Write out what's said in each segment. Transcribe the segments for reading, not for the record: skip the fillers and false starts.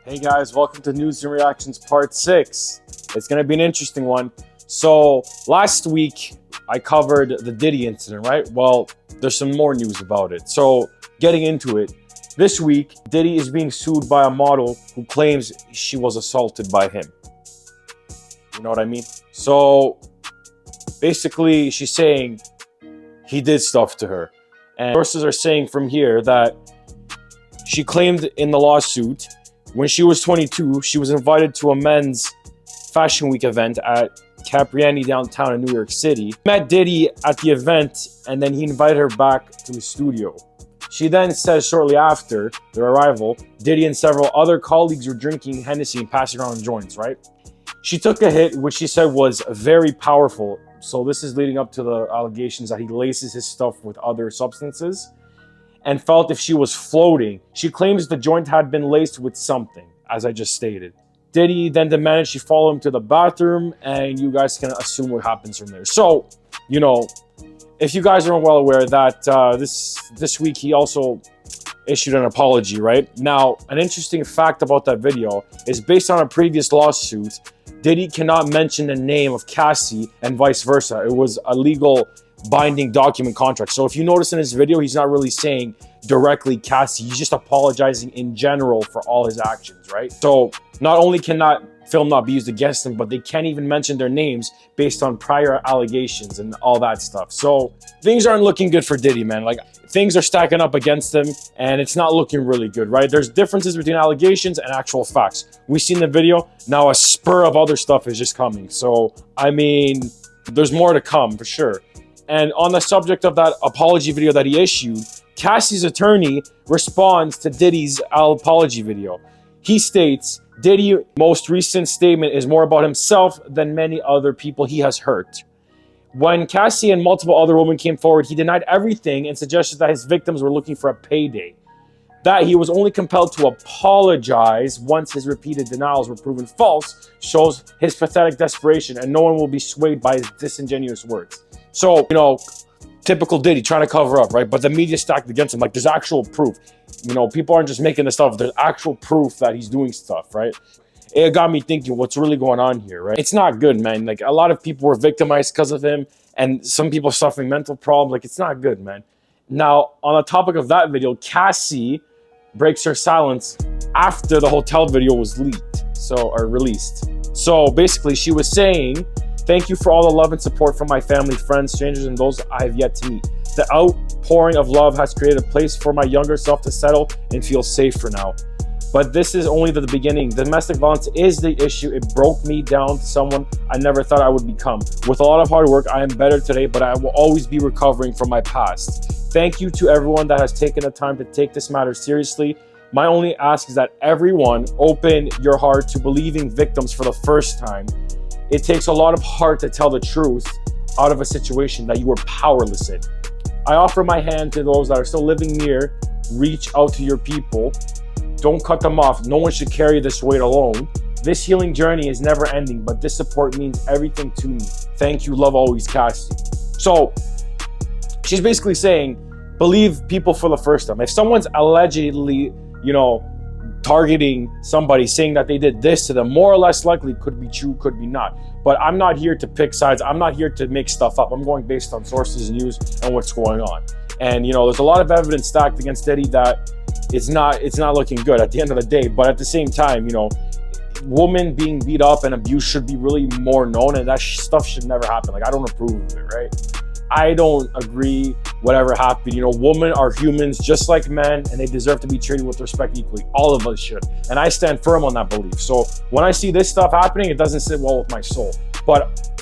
Hey guys, welcome to News and Reactions Part 6. It's going to be an interesting one. So last week I covered the Diddy incident, right? Well, there's some more news about it. So getting into it, this week Diddy is being sued by a model who claims she was assaulted by him. You know what I mean? So basically she's saying he did stuff to her. And sources are saying from here that she claimed in the lawsuit when she was 22, she was invited to a men's fashion week event at Capriani downtown in New York City. Met Diddy at the event and then he invited her back to his studio. She then says shortly after their arrival, Diddy and several other colleagues were drinking Hennessy and passing around joints, right? She took a hit, which she said was very powerful. So this is leading up to the allegations that he laces his stuff with other substances and felt if she was floating. She claims the joint had been laced with something, as I just stated. Diddy then demanded she follow him to the bathroom, and you guys can assume what happens from there. So, you know, if you guys aren't well aware that this week he also issued an apology, right? Now, an interesting fact about that video is based on a previous lawsuit, Diddy cannot mention the name of Cassie and vice versa. It was a legal binding document contract. So if you notice in his video, he's not really saying directly Cassie, he's just apologizing in general for all his actions, right? So not only can that film not be used against them, but they can't even mention their names based on prior allegations and all that stuff. So things aren't looking good for Diddy, man. Like, things are stacking up against him and it's not looking really good, right? There's differences between allegations and actual facts. We've seen the video, now a spur of other stuff is just coming. So, I mean, there's more to come for sure. And on the subject of that apology video that he issued, Cassie's attorney responds to Diddy's apology video. He states, Diddy's most recent statement is more about himself than many other people he has hurt. When Cassie and multiple other women came forward, he denied everything and suggested that his victims were looking for a payday. That he was only compelled to apologize once his repeated denials were proven false shows his pathetic desperation, and no one will be swayed by his disingenuous words. So, you know, typical Diddy trying to cover up, right? But the media stacked against him. Like, there's actual proof. You know, people aren't just making this stuff. There's actual proof that he's doing stuff, right? It got me thinking, what's really going on here, right? It's not good, man. Like, a lot of people were victimized because of him, and some people suffering mental problems. Like, it's not good, man. Now, on the topic of that video, Cassie breaks her silence after the hotel video was leaked, or released. So basically, she was saying, thank you for all the love and support from my family, friends, strangers, and those I have yet to meet. The outpouring of love has created a place for my younger self to settle and feel safe for now. But this is only the beginning. Domestic violence is the issue. It broke me down to someone I never thought I would become. With a lot of hard work, I am better today, but I will always be recovering from my past. Thank you to everyone that has taken the time to take this matter seriously. My only ask is that everyone open your heart to believing victims for the first time. It takes a lot of heart to tell the truth out of a situation that you were powerless in. I offer my hand to those that are still living near. Reach out to your people. Don't cut them off. No one should carry this weight alone. This healing journey is never ending, but this support means everything to me. Thank you, love always, Cassie. So she's basically saying, believe people for the first time. If someone's allegedly, you know, targeting somebody, saying that they did this to them, more or less likely could be true, could be not. But I'm not here to pick sides. I'm not here to make stuff up. I'm going based on sources, news, and what's going on. And, you know, there's a lot of evidence stacked against Diddy that it's not looking good at the end of the day. But at the same time, you know, women being beat up and abused should be really more known, and that stuff should never happen. Like, I don't approve of it, right? I don't agree whatever happened. You know, women are humans just like men, and they deserve to be treated with respect equally. All of us should. And I stand firm on that belief. So when I see this stuff happening, it doesn't sit well with my soul. But,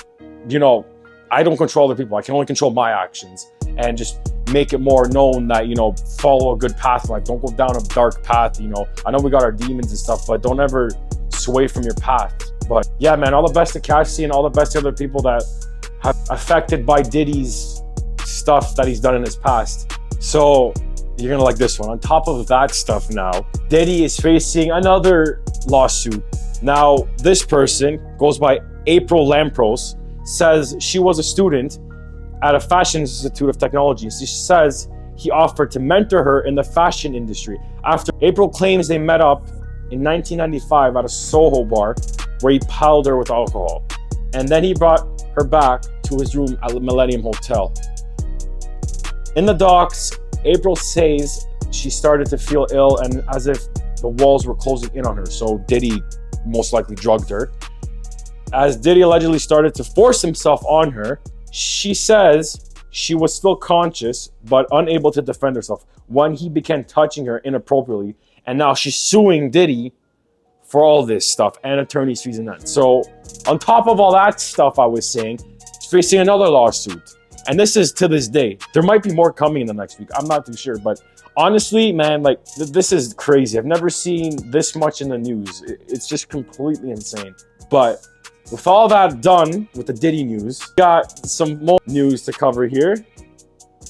you know, I don't control other people. I can only control my actions and just make it more known that, you know, follow a good path in life. Don't go down a dark path. You know, I know we got our demons and stuff, but don't ever sway from your path. But yeah, man, all the best to Cassie and all the best to other people that have affected by Diddy's stuff that he's done in his past. So you're gonna like this one. On top of that stuff now, Diddy is facing another lawsuit. Now, this person goes by April Lampros, says she was a student at a fashion institute of technology. She says he offered to mentor her in the fashion industry. After April claims they met up in 1995 at a Soho bar where he piled her with alcohol. And then he brought her back to his room at the Millennium Hotel. In the docs, April says she started to feel ill and as if the walls were closing in on her. So Diddy most likely drugged her. As Diddy allegedly started to force himself on her, she says she was still conscious but unable to defend herself when he began touching her inappropriately. And now she's suing Diddy for all this stuff and attorney's fees and that. So on top of all that stuff I was saying, she's facing another lawsuit. And this is to this day. There might be more coming in the next week. I'm not too sure. But honestly, man, like this is crazy. I've never seen this much in the news. It's just completely insane. But with all that done with the Diddy news, got some more news to cover here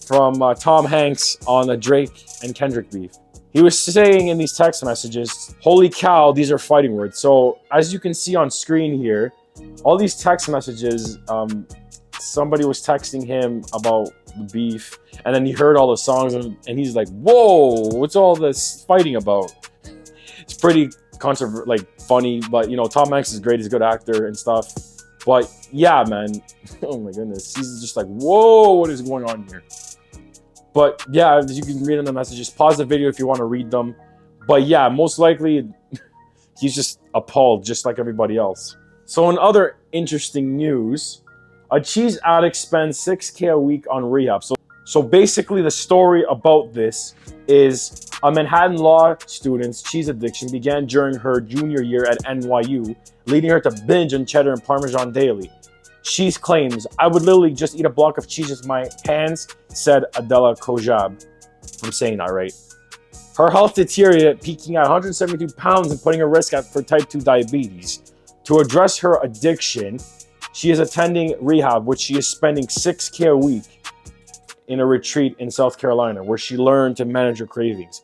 from Tom Hanks on the Drake and Kendrick beef. He was saying in these text messages, holy cow, these are fighting words. So as you can see on screen here, all these text messages, somebody was texting him about the beef, and then he heard all the songs and he's like, whoa, what's all this fighting about? It's pretty funny, but you know, Tom Hanks is great, he's a good actor and stuff. But yeah, man, oh my goodness, he's just like, whoa, what is going on here? But yeah, as you can read in the messages, pause the video if you want to read them. But yeah, most likely he's just appalled, just like everybody else. So in other interesting news, a cheese addict spends $6K a week on rehab. So basically the story about this is a Manhattan law student's cheese addiction began during her junior year at NYU, leading her to binge on cheddar and Parmesan daily. She claims, I would literally just eat a block of cheese with my hands, said Adela Kojab. I'm saying that right. Her health deteriorated, peaking at 172 pounds and putting her risk for type 2 diabetes. To address her addiction, she is attending rehab, which she is spending $6K a week in a retreat in South Carolina, where she learned to manage her cravings.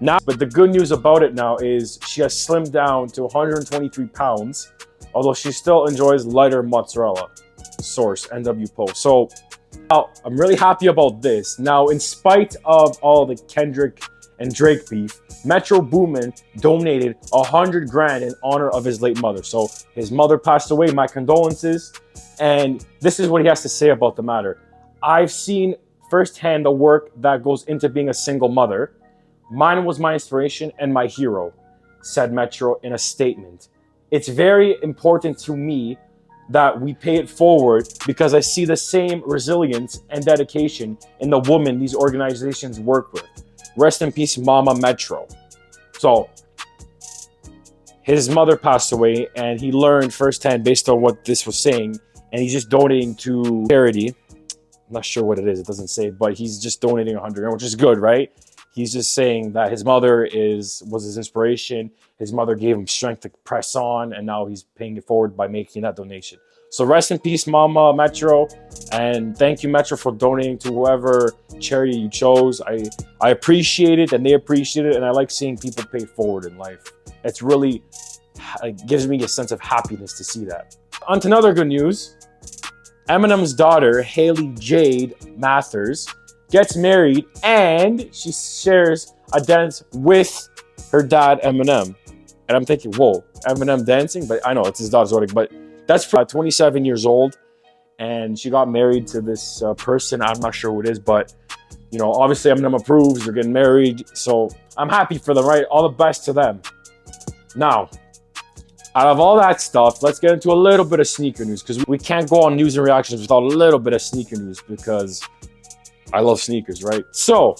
Now, but the good news about it now is she has slimmed down to 123 pounds, although she still enjoys lighter mozzarella. Source, NW Post. So now, I'm really happy about this. Now, in spite of all the Kendrick and Drake beef, Metro Boomin donated 100 grand in honor of his late mother. So his mother passed away, my condolences. And this is what he has to say about the matter. I've seen firsthand the work that goes into being a single mother. Mine was my inspiration and my hero, said Metro in a statement. It's very important to me that we pay it forward because I see the same resilience and dedication in the women these organizations work with. Rest in peace, Mama Metro. So his mother passed away and he learned firsthand based on what this was saying, and he's just donating to charity. I'm not sure what it is, it doesn't say, but he's just donating 100, which is good, right? He's just saying that his mother was his inspiration. His mother gave him strength to press on, and now he's paying it forward by making that donation. So rest in peace, Mama Metro, and thank you, Metro, for donating to whoever charity you chose. I appreciate it, and they appreciate it, and I like seeing people pay forward in life. It gives me a sense of happiness to see that. On to another good news. Eminem's daughter, Haley Jade Mathers, gets married, and she shares a dance with her dad, Eminem. And I'm thinking, whoa, Eminem dancing? But I know it's his daughter's wedding, but that's 27 years old, and she got married to this person. I'm not sure who it is, but you know, obviously Eminem approves. They're getting married, so I'm happy for them, right? All the best to them. Now, out of all that stuff, let's get into a little bit of sneaker news, because we can't go on news and reactions without a little bit of sneaker news, because I love sneakers, right? So,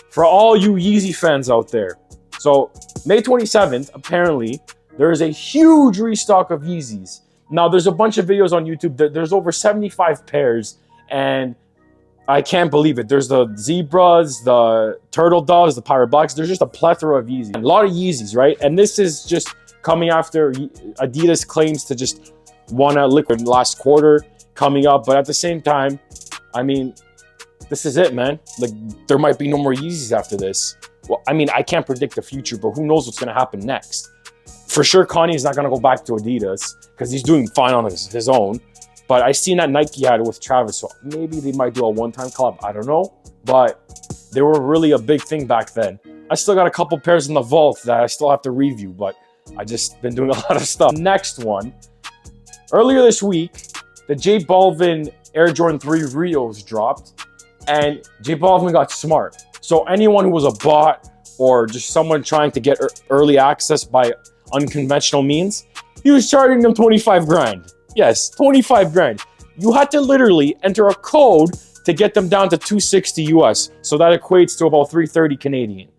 for all you Yeezy fans out there, so May 27th, apparently, there is a huge restock of Yeezys. Now, there's a bunch of videos on YouTube. There's over 75 pairs, and I can't believe it. There's the Zebras, the Turtle Doves, the Pirate Blacks. There's just a plethora of Yeezys. A lot of Yeezys, right? And this is just coming after Adidas claims to just want a liquid last quarter coming up. But at the same time, I mean, this is it, man. Like, there might be no more Yeezys after this. Well, I mean, I can't predict the future, but who knows what's going to happen next. For sure, Kanye's not going to go back to Adidas because he's doing fine on his own. But I seen that Nike had it with Travis, so maybe they might do a one-time collab. I don't know. But they were really a big thing back then. I still got a couple pairs in the vault that I still have to review, but I just been doing a lot of stuff. Next one, earlier this week, the J Balvin Air Jordan 3 Rios dropped, and J Balvin got smart. So anyone who was a bot or just someone trying to get early access by unconventional means, he was charging them 25 grand. Yes, 25 grand. You had to literally enter a code to get them down to 260 US. So that equates to about 330 Canadian.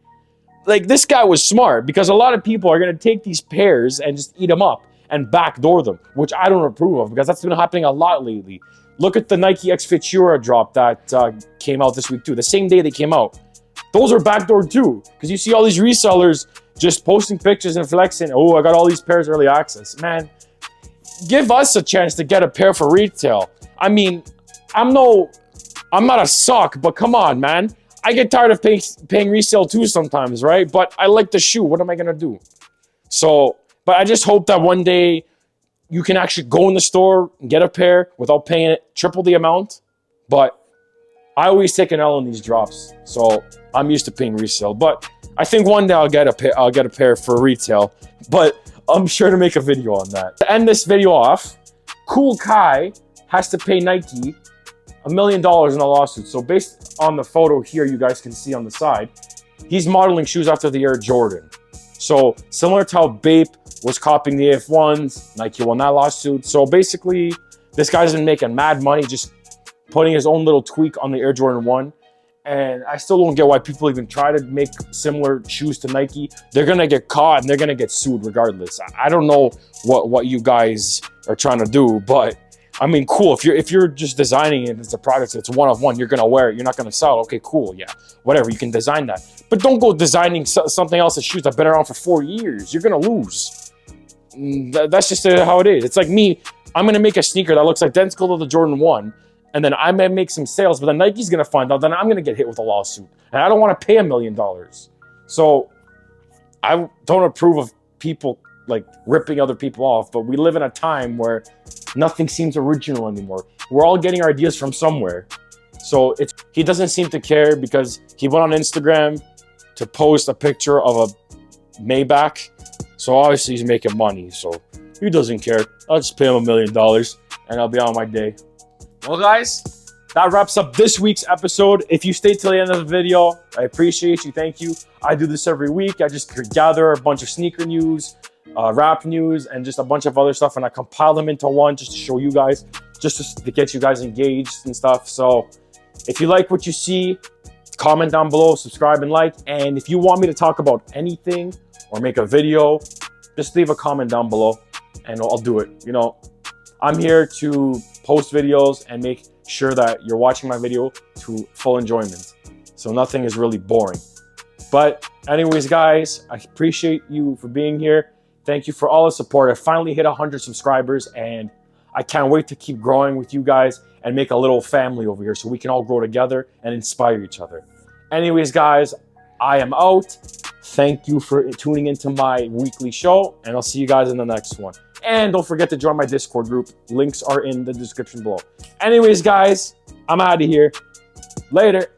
Like, this guy was smart, because a lot of people are going to take these pairs and just eat them up and backdoor them, which I don't approve of, because that's been happening a lot lately. Look at the Nike X Futura drop that came out this week too. The same day they came out. Those are backdoored too, because you see all these resellers just posting pictures and flexing. Oh, I got all these pairs early access. Man, give us a chance to get a pair for retail. I mean, I'm not a suck, but come on, man. I get tired of paying resale too sometimes, right? But I like the shoe. What am I gonna do? So, but I just hope that one day you can actually go in the store and get a pair without paying it triple the amount. But I always take an L on these drops, so I'm used to paying resale. But I think one day I'll get a pair for retail. But I'm sure to make a video on that. To end this video off, Cool Kai has to pay Nike $1 million in a lawsuit. So based on the photo here, you guys can see on the side, he's modeling shoes after the Air Jordan. So similar to how Bape was copying the AF1s, Nike won that lawsuit. So basically, this guy's been making mad money just putting his own little tweak on the Air Jordan 1. And I still don't get why people even try to make similar shoes to Nike. They're gonna get caught and they're gonna get sued regardless. I don't know what you guys are trying to do, but I mean, cool. If you're just designing it as a product, it's one of one. You're gonna wear it. You're not gonna sell it. Okay, cool. Yeah, whatever. You can design that, but don't go designing something else's shoes that's been around for 4 years. You're gonna lose. That's just how it is. It's like me. I'm gonna make a sneaker that looks identical to the Jordan 1, and then I may make some sales, but then Nike's gonna find out. Then I'm gonna get hit with a lawsuit, and I don't want to pay $1 million. So I don't approve of people like ripping other people off, but we live in a time where nothing seems original anymore. We're all getting our ideas from somewhere. So he doesn't seem to care, because he went on Instagram to post a picture of a Maybach. So obviously he's making money. So he doesn't care. I'll just pay him $1 million and I'll be on my day. Well, guys, that wraps up this week's episode. If you stayed till the end of the video, I appreciate you. Thank you. I do this every week. I just gather a bunch of sneaker news, rap news, and just a bunch of other stuff, and I compile them into one just to show you guys, just to get you guys engaged and stuff. So if you like what you see, comment down below, subscribe and like. And if you want me to talk about anything or make a video, just leave a comment down below and I'll do it. You know, I'm here to post videos and make sure that you're watching my video to full enjoyment, so nothing is really boring. But anyways, guys, I appreciate you for being here. Thank you for all the support. I finally hit 100 subscribers, and I can't wait to keep growing with you guys and make a little family over here so we can all grow together and inspire each other. Anyways, guys, I am out. Thank you for tuning into my weekly show, and I'll see you guys in the next one. And don't forget to join my Discord group. Links are in the description below. Anyways, guys, I'm out of here. Later.